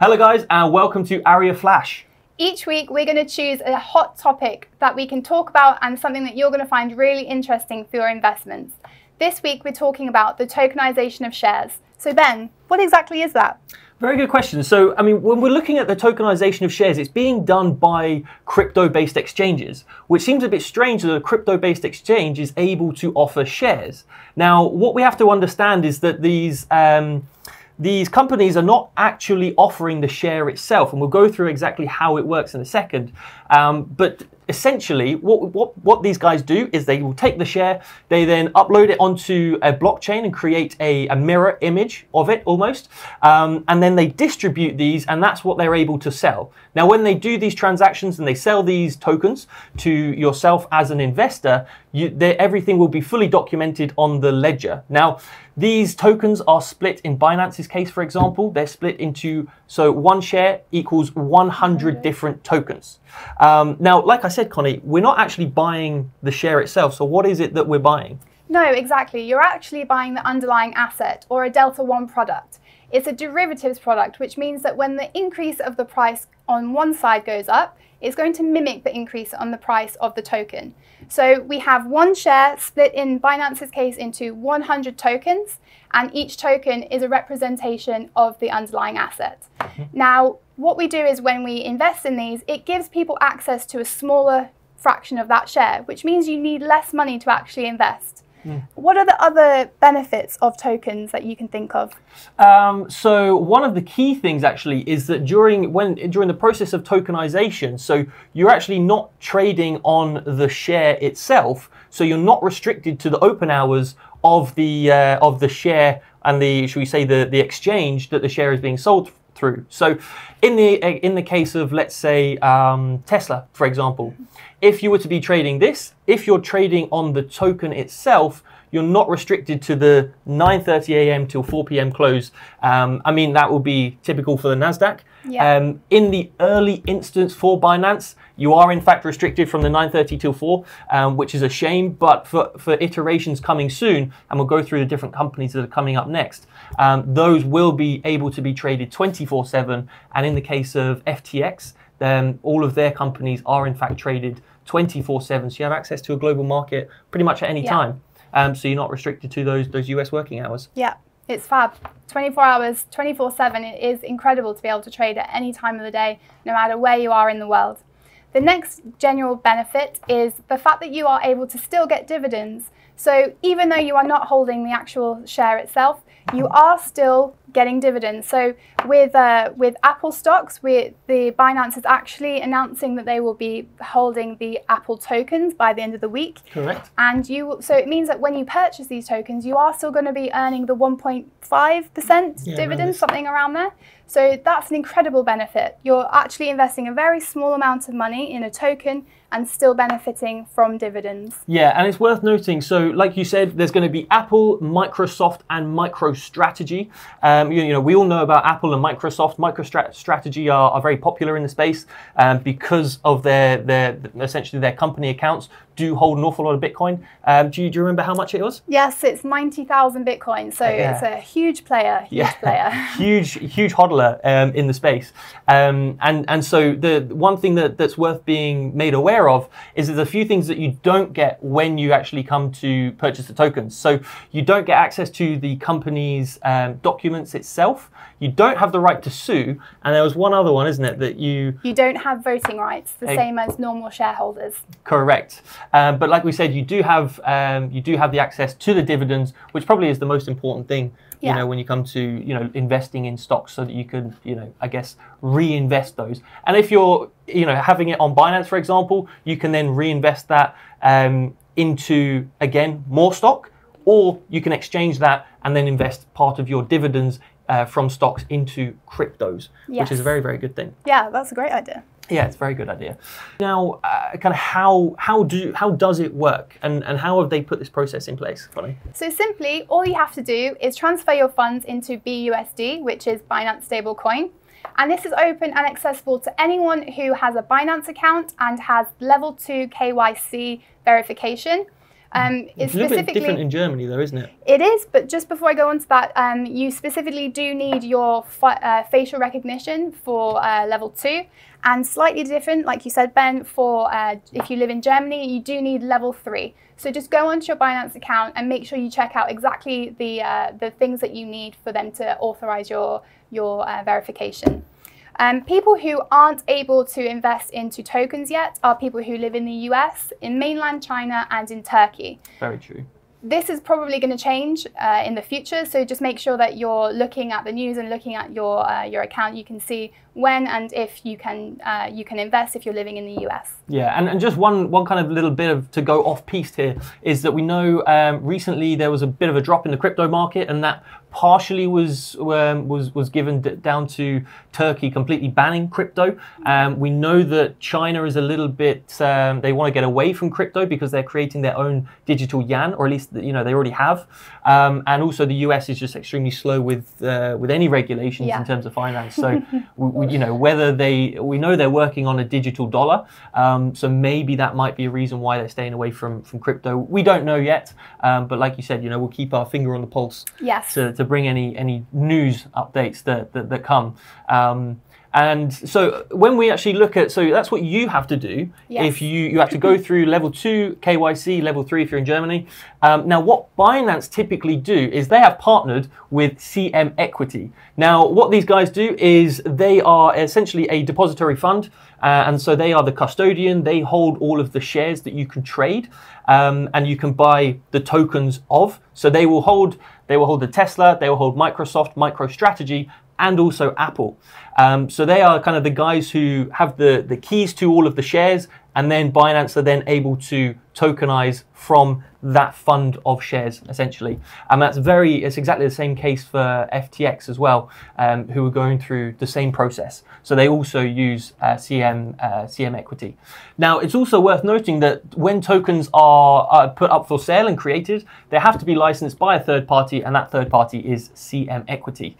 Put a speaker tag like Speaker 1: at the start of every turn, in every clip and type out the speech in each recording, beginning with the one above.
Speaker 1: Hello guys, and welcome to ARYA FLASH.
Speaker 2: Each week we're going to choose a hot topic that we can talk about and something that you're going to find really interesting for your investments. This week we're talking about the tokenization of shares. So Ben, what exactly is that?
Speaker 1: Very good question. So, when we're looking at the tokenization of shares, it's being done by crypto-based exchanges, which seems a bit strange that a crypto-based exchange is able to offer shares. Now, what we have to understand is that these companies are not actually offering the share itself, and we'll go through exactly how it works in a second. But essentially, what these guys do is they will take the share, they then upload it onto a blockchain and create a mirror image of it almost, and then they distribute these, and that's what they're able to sell. Now, when they do these transactions and they sell these tokens to yourself as an investor, everything will be fully documented on the ledger. Now, these tokens are split in Binance's case, for example. They're split into, so one share equals 100 different tokens. Now, like I said, Connie, we're not actually buying the share itself. So what is it that we're buying?
Speaker 2: No, exactly. You're actually buying the underlying asset or a Delta One product. It's a derivatives product, which means that when the increase of the price on one side goes up, it's going to mimic the increase on the price of the token. So we have one share split in Binance's case into 100 tokens, and each token is a representation of the underlying asset. Now, what we do is when we invest in these, it gives people access to a smaller fraction of that share, which means you need less money to actually invest. What are the other benefits of tokens that you can think of?
Speaker 1: So one of the key things actually is that during the process of tokenization, so you're actually not trading on the share itself, so you're not restricted to the open hours of the share and should we say the exchange that the share is being sold through. So in the case of, let's say, Tesla, for example, if you were to be trading this, if you're trading on the token itself, you're not restricted to the 9:30 a.m. till 4 p.m. close. That will be typical for the NASDAQ.
Speaker 2: Yeah.
Speaker 1: In the early instance for Binance, you are in fact restricted from the 9:30 till 4, which is a shame, but for iterations coming soon, and we'll go through the different companies that are coming up next, those will be able to be traded 24/7, and in the case of FTX, all of their companies are in fact traded 24/7, so you have access to a global market pretty much at any time. So you're not restricted to those US working hours.
Speaker 2: Yeah, it's fab. 24 hours, 24/7. It is incredible to be able to trade at any time of the day, no matter where you are in the world. The next general benefit is the fact that you are able to still get dividends. So even though you are not holding the actual share itself, you are still getting dividends. So with Apple stocks, the Binance is actually announcing that they will be holding the Apple tokens by the end of the week.
Speaker 1: Correct.
Speaker 2: And so it means that when you purchase these tokens, you are still going to be earning the 1.5% dividends, something around there. So that's an incredible benefit. You're actually investing a very small amount of money in a token and still benefiting from dividends. Yeah,
Speaker 1: and it's worth noting, so like you said, there's going to be Apple, Microsoft, and MicroStrategy. We all know about Apple and Microsoft. MicroStrategy are very popular in the space because of essentially their company accounts do hold an awful lot of Bitcoin. Do you remember how much it was?
Speaker 2: Yes, it's 90,000 Bitcoin. So it's a huge player,
Speaker 1: huge hodler in the space. And so the one thing that's worth being made aware of is there's a few things that you don't get when you actually come to purchase the tokens. So you don't get access to the company's documents itself. You don't have the right to sue, and there was one other one, isn't it, that you
Speaker 2: don't have voting rights, the same as normal shareholders.
Speaker 1: Correct, but like we said, you do have the access to the dividends, which probably is the most important thing. When you come to investing in stocks, so that you can I guess reinvest those. And if you're having it on Binance, for example, you can then reinvest that into again more stock, or you can exchange that and then invest part of your dividends from stocks into cryptos, which is a very, very good thing.
Speaker 2: Yeah, that's a great idea.
Speaker 1: Yeah, it's a very good idea. Now, kind of how does it work, and how have they put this process in place, Connie?
Speaker 2: So simply, all you have to do is transfer your funds into BUSD, which is Binance stablecoin. And this is open and accessible to anyone who has a Binance account and has level 2 KYC verification.
Speaker 1: It's a little bit different in Germany, though, isn't it?
Speaker 2: It is, but just before I go on to that, you specifically do need your facial recognition for level 2, and slightly different, like you said, Ben, for if you live in Germany, you do need level 3. So just go onto your Binance account and make sure you check out exactly the things that you need for them to authorize your verification. People who aren't able to invest into tokens yet are people who live in the US, in mainland China, and in Turkey.
Speaker 1: Very true.
Speaker 2: This is probably going to change in the future, so just make sure that you're looking at the news and looking at your account. You can see when and if you can invest if you're living in the US.
Speaker 1: Yeah, and just one kind of little bit of to go off piste here is that we know recently there was a bit of a drop in the crypto market, and that partially was given down to Turkey completely banning crypto. We know that China is a little bit they want to get away from crypto because they're creating their own digital yuan, or at least they already have. And also the US is just extremely slow with any regulations in terms of finance. So we know they're working on a digital dollar. So maybe that might be a reason why they're staying away from crypto. We don't know yet, but like you said, we'll keep our finger on the pulse to bring any news updates that come. And so when we actually look at, so that's what you have to do. If you have to go through level 2 KYC, level 3 if you're in Germany. Now what Binance typically do is they have partnered with CM Equity. Now what these guys do is they are essentially a depository fund, and so they are the custodian. They hold all of the shares that you can trade, and you can buy the tokens of. So they will hold the Tesla, they will hold Microsoft, MicroStrategy, and also Apple. So they are kind of the guys who have the keys to all of the shares, and then Binance are then able to tokenize from that fund of shares, essentially. And it's exactly the same case for FTX as well, who are going through the same process. So they also use CM Equity. Now, it's also worth noting that when tokens are put up for sale and created, they have to be licensed by a third party, and that third party is CM Equity.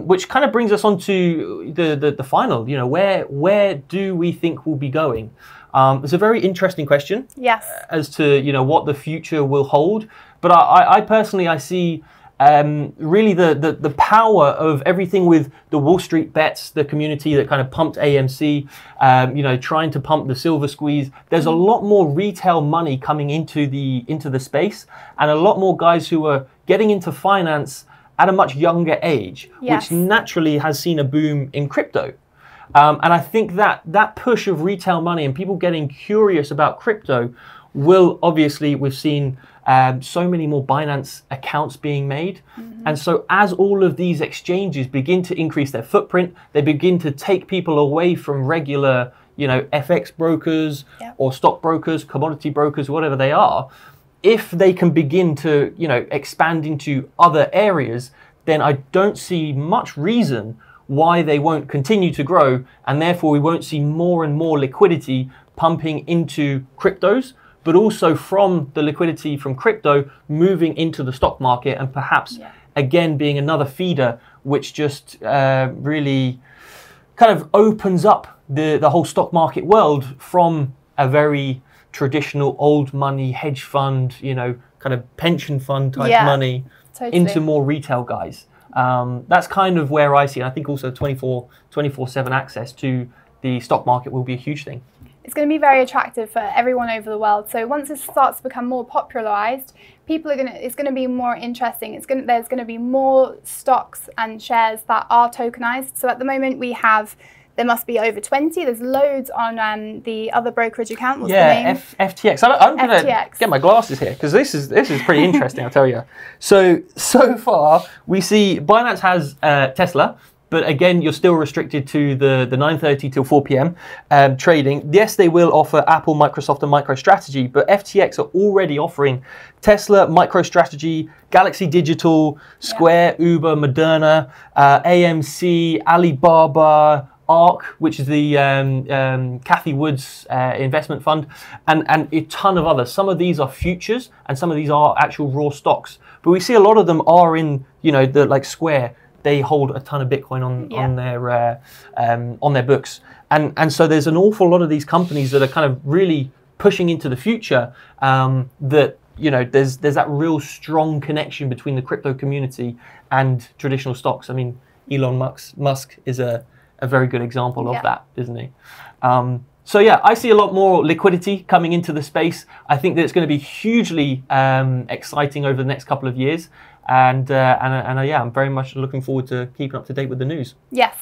Speaker 1: Which kind of brings us on to the final, where do we think we'll be going? It's a very interesting question.
Speaker 2: Yes.
Speaker 1: As to what the future will hold, but I personally see really the power of everything with the Wall Street bets, the community that kind of pumped AMC, trying to pump the silver squeeze. There's a lot more retail money coming into the space, and a lot more guys who are getting into finance at a much younger age, which naturally has seen a boom in crypto. And I think that push of retail money and people getting curious about crypto will obviously, we've seen so many more Binance accounts being made. And so as all of these exchanges begin to increase their footprint, they begin to take people away from regular, FX brokers or stock brokers, commodity brokers, whatever they are. If they can begin to, expand into other areas, then I don't see much reason why they won't continue to grow, and therefore we won't see more and more liquidity pumping into cryptos, but also from the liquidity from crypto moving into the stock market, and perhaps again being another feeder which just really kind of opens up the whole stock market world from a very traditional old money hedge fund, kind of pension fund type money into more retail guys. That's kind of where I see it. I think also 24/7 access to the stock market will be a huge thing.
Speaker 2: It's going to be very attractive for everyone over the world. So once this starts to become more popularized, it's going to be more interesting. There's going to be more stocks and shares that are tokenized. So at the moment there must be over 20. There's loads on the other brokerage account. What's the name?
Speaker 1: FTX. I'm going to get my glasses here because this is pretty interesting, I'll tell you. So far, we see Binance has Tesla, but again, you're still restricted to the 9:30 till 4 p.m. Trading. Yes, they will offer Apple, Microsoft, and MicroStrategy, but FTX are already offering Tesla, MicroStrategy, Galaxy Digital, Square, Uber, Moderna, AMC, Alibaba, ARK, which is the Cathy Wood's investment fund, and a ton of others. Some of these are futures, and some of these are actual raw stocks. But we see a lot of them are in, like Square. They hold a ton of Bitcoin on their books, and so there's an awful lot of these companies that are kind of really pushing into the future that you know, there's that real strong connection between the crypto community and traditional stocks. I mean, Elon Musk is a very good example of that, isn't he? So yeah, I see a lot more liquidity coming into the space. I think that it's going to be hugely exciting over the next couple of years. And yeah, I'm very much looking forward to keeping up to date with the news.
Speaker 2: Yes.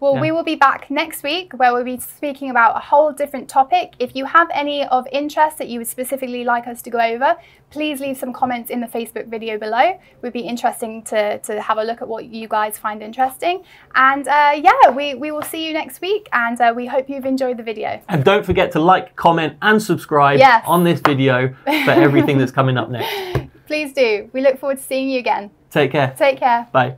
Speaker 2: Well, we will be back next week where we'll be speaking about a whole different topic. If you have any of interest that you would specifically like us to go over, please leave some comments in the Facebook video below. It would be interesting to have a look at what you guys find interesting. And yeah, we will see you next week, and we hope you've enjoyed the video.
Speaker 1: And don't forget to like, comment and subscribe on this video for everything that's coming up next.
Speaker 2: Please do. We look forward to seeing you again.
Speaker 1: Take care.
Speaker 2: Take care.
Speaker 1: Bye.